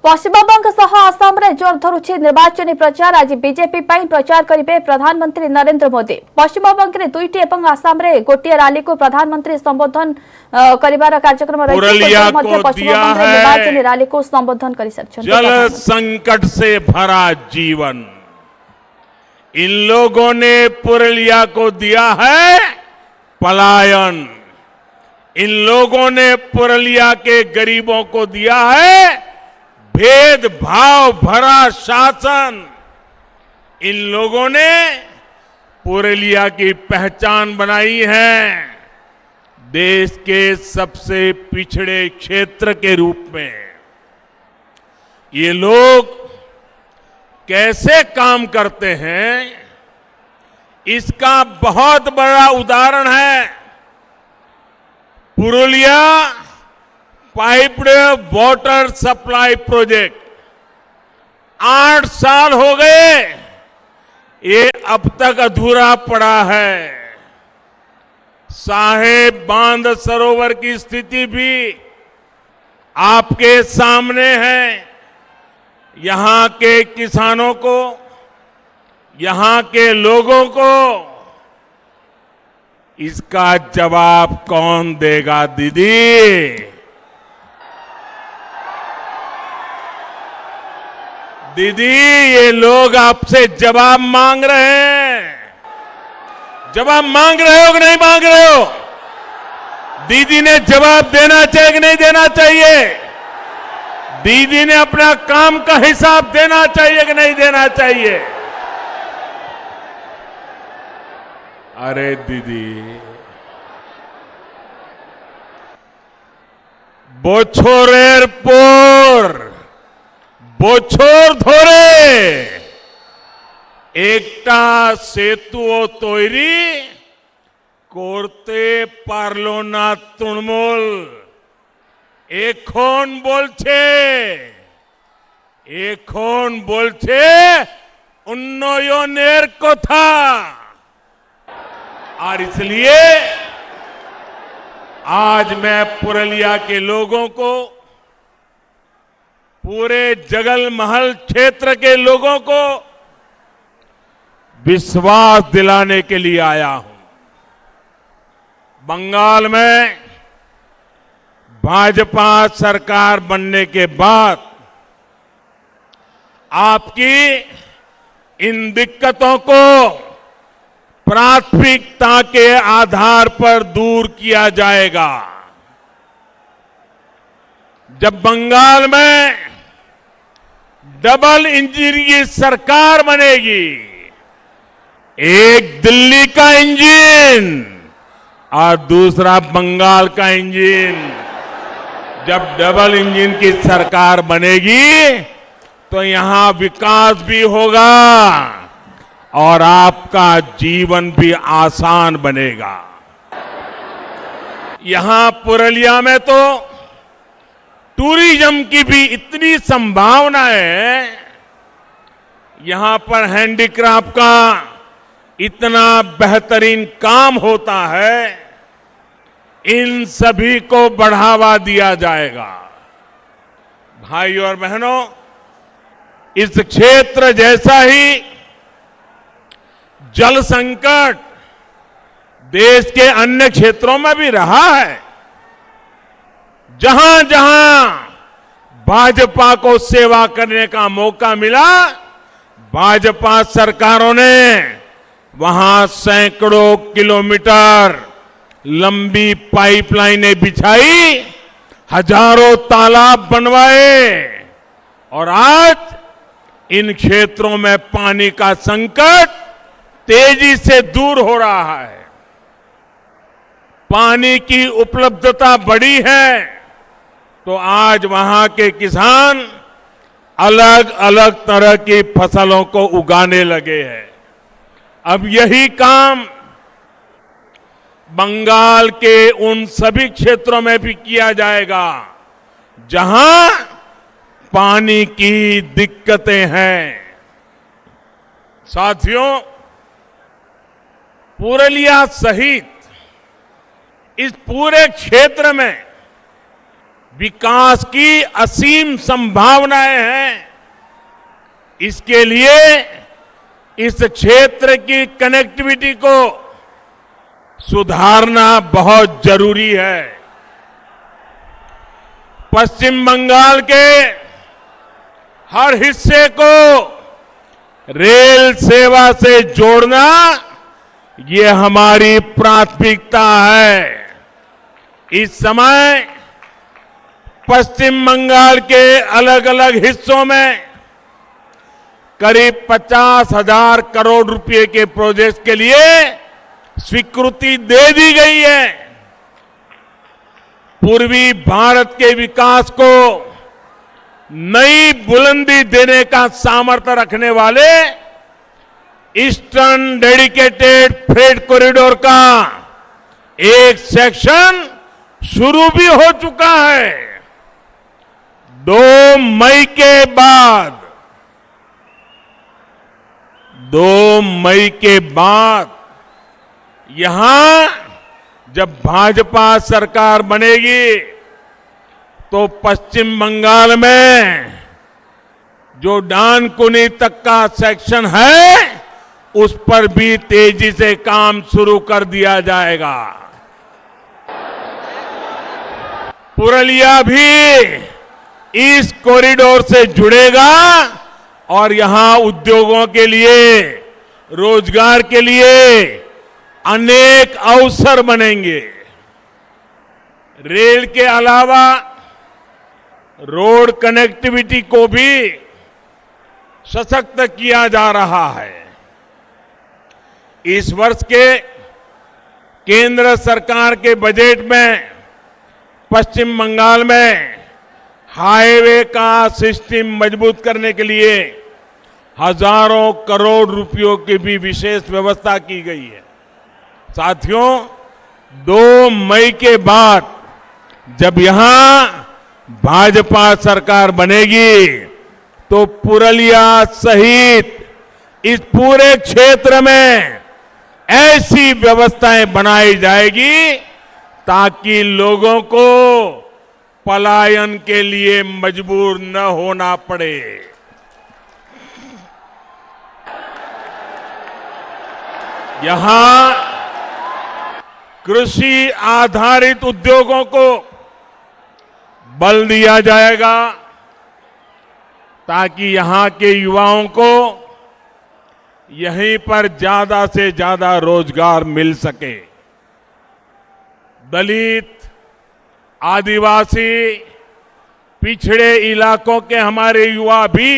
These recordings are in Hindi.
पश्चिमबंग सह आसाम रे जोर धरुछि निर्वाचन प्रचार। आज बीजेपी पई प्रचार करिवे प्रधानमंत्री नरेंद्र मोदी। पश्चिमबंग रे दुईटी एवं आसाम रे गोटिए रैली को प्रधानमंत्री संबोधन करिवार कार्यक्रम रहिछि। पश्चिमबंग रे निर्वाचन रैली को संबोधन करि सकछन। जल संकट से भरा जीवन इन लोगों ने पुरलिया को दिया है पलायन। इन लोगों ने पुरलिया के गरीबों को दिया है भेदभाव भरा शासन। इन लोगों ने पुरलिया की पहचान बनाई है देश के सबसे पिछड़े क्षेत्र के रूप में। ये लोग कैसे काम करते हैं इसका बहुत बड़ा उदाहरण है Purulia piped water supply project. 8 साल हो गए ये अब तक अधूरा पड़ा है। साहेब बांध सरोवर की स्थिति भी आपके सामने है। यहां के किसानों को, यहां के लोगों को इसका जवाब कौन देगा दीदी? दीदी ये लोग आपसे जवाब मांग रहे हैं। जवाब मांग रहे हो कि नहीं मांग रहे हो? दीदी ने जवाब देना चाहिए कि नहीं देना चाहिए? दीदी ने अपना काम का हिसाब देना चाहिए कि नहीं देना चाहिए? अरे दीदी बोछोरेर पोर बोछोर धोरे एकटा सेतुओ तैरी करते पारलो ना तृणमूल। एखन बोलছে उन्नयनेर कथा। और इसलिए आज मैं पुरलिया के लोगों को, पूरे जगलमहल क्षेत्र के लोगों को विश्वास दिलाने के लिए आया हूं। बंगाल में भाजपा सरकार बनने के बाद आपकी इन दिक्कतों को प्राथमिकता के आधार पर दूर किया जाएगा। जब बंगाल में डबल इंजन की सरकार बनेगी, एक दिल्ली का इंजन और दूसरा बंगाल का इंजन, जब डबल इंजन की सरकार बनेगी तो यहां विकास भी होगा और आपका जीवन भी आसान बनेगा। यहां पुरलिया में तो टूरिज्म की भी इतनी संभावना है। यहां पर हैंडीक्राफ्ट का इतना बेहतरीन काम होता है। इन सभी को बढ़ावा दिया जाएगा। भाइयों और बहनों, इस क्षेत्र जैसा ही जल संकट देश के अन्य क्षेत्रों में भी रहा है। जहां जहां भाजपा को सेवा करने का मौका मिला, भाजपा सरकारों ने वहां सैकड़ों किलोमीटर लंबी पाइपलाइनें बिछाई, हजारों तालाब बनवाए और आज इन क्षेत्रों में पानी का संकट तेजी से दूर हो रहा है। पानी की उपलब्धता बढ़ी है तो आज वहां के किसान अलग अलग तरह की फसलों को उगाने लगे हैं। अब यही काम बंगाल के उन सभी क्षेत्रों में भी किया जाएगा जहां पानी की दिक्कतें हैं। साथियों, पुरलिया सहित इस पूरे क्षेत्र में विकास की असीम संभावनाएं हैं। इसके लिए इस क्षेत्र की कनेक्टिविटी को सुधारना बहुत जरूरी है। पश्चिम बंगाल के हर हिस्से को रेल सेवा से जोड़ना ये हमारी प्राथमिकता है। इस समय पश्चिम बंगाल के अलग अलग हिस्सों में करीब 50,000 करोड़ रुपए के प्रोजेक्ट के लिए स्वीकृति दे दी गई है। पूर्वी भारत के विकास को नई बुलंदी देने का सामर्थ्य रखने वाले ईस्टर्न डेडिकेटेड फ्रेट कॉरिडोर का एक सेक्शन शुरू भी हो चुका है। 2 मई के बाद यहां जब भाजपा सरकार बनेगी तो पश्चिम बंगाल में जो डानकुनी तक का सेक्शन है उस पर भी तेजी से काम शुरू कर दिया जाएगा। पुरलिया भी इस कॉरिडोर से जुड़ेगा और यहां उद्योगों के लिए, रोजगार के लिए अनेक अवसर बनेंगे। रेल के अलावा रोड कनेक्टिविटी को भी सशक्त किया जा रहा है। इस वर्ष के केंद्र सरकार के बजट में पश्चिम बंगाल में हाईवे का सिस्टम मजबूत करने के लिए हजारों करोड़ रुपयों की भी विशेष व्यवस्था की गई है। साथियों, 2 मई के बाद जब यहां भाजपा सरकार बनेगी तो पुरलिया सहित इस पूरे क्षेत्र में ऐसी व्यवस्थाएं बनाई जाएगी ताकि लोगों को पलायन के लिए मजबूर न होना पड़े। यहां कृषि आधारित उद्योगों को बल दिया जाएगा ताकि यहां के युवाओं को यहीं पर ज्यादा से ज्यादा रोजगार मिल सके। दलित, आदिवासी, पिछड़े इलाकों के हमारे युवा भी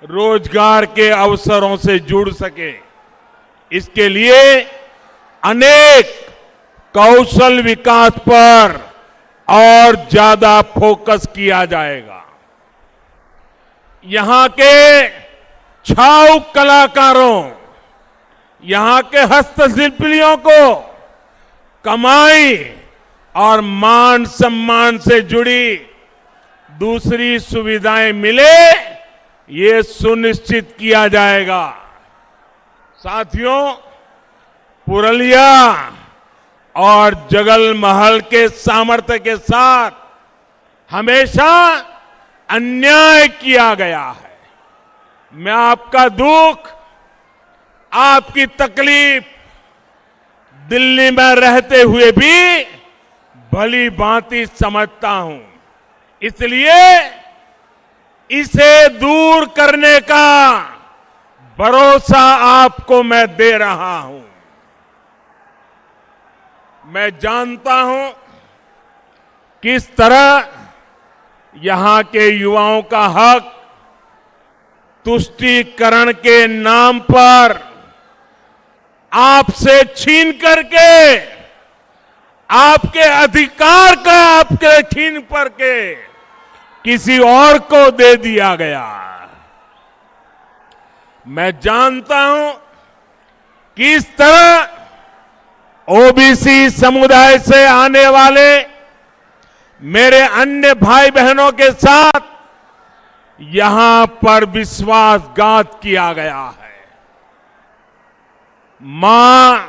रोजगार के अवसरों से जुड़ सके, इसके लिए अनेक कौशल विकास पर और ज्यादा फोकस किया जाएगा। यहां के छाऊ कलाकारों, यहां के हस्तशिल्पियों को कमाई और मान सम्मान से जुड़ी दूसरी सुविधाएं मिले, ये सुनिश्चित किया जाएगा। साथियों, पुरलिया और जगलमहल के सामर्थ्य के साथ हमेशा अन्याय किया गया है। मैं आपका दुख, आपकी तकलीफ दिल्ली में रहते हुए भी भली भांति समझता हूं। इसलिए इसे दूर करने का भरोसा आपको मैं दे रहा हूं। मैं जानता हूं किस तरह यहां के युवाओं का हक तुष्टीकरण के नाम पर आपसे छीन करके, आपके अधिकार का आपके छीन करके किसी और को दे दिया गया। मैं जानता हूं कि इस तरह ओबीसी समुदाय से आने वाले मेरे अन्य भाई बहनों के साथ यहां पर विश्वासघात किया गया है। मां,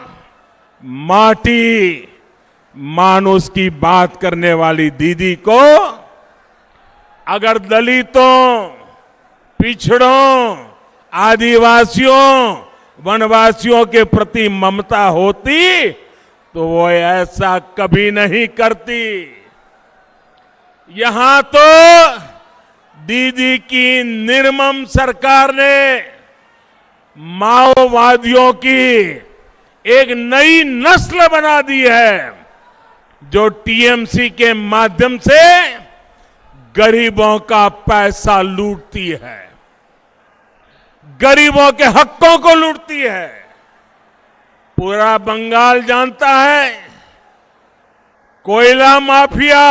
माटी, मानुष की बात करने वाली दीदी को अगर दलितों, पिछड़ों, आदिवासियों, वनवासियों के प्रति ममता होती तो वो ऐसा कभी नहीं करती। यहां तो दीदी की निर्मम सरकार ने माओवादियों की एक नई नस्ल बना दी है, जो टीएमसी के माध्यम से गरीबों का पैसा लूटती है, गरीबों के हकों को लूटती है। पूरा बंगाल जानता है, कोयला माफिया,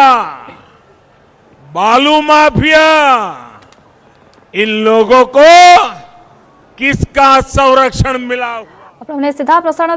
बालू माफिया, इन लोगों को किसका संरक्षण मिला। આપણે સીધા પ્રસારણ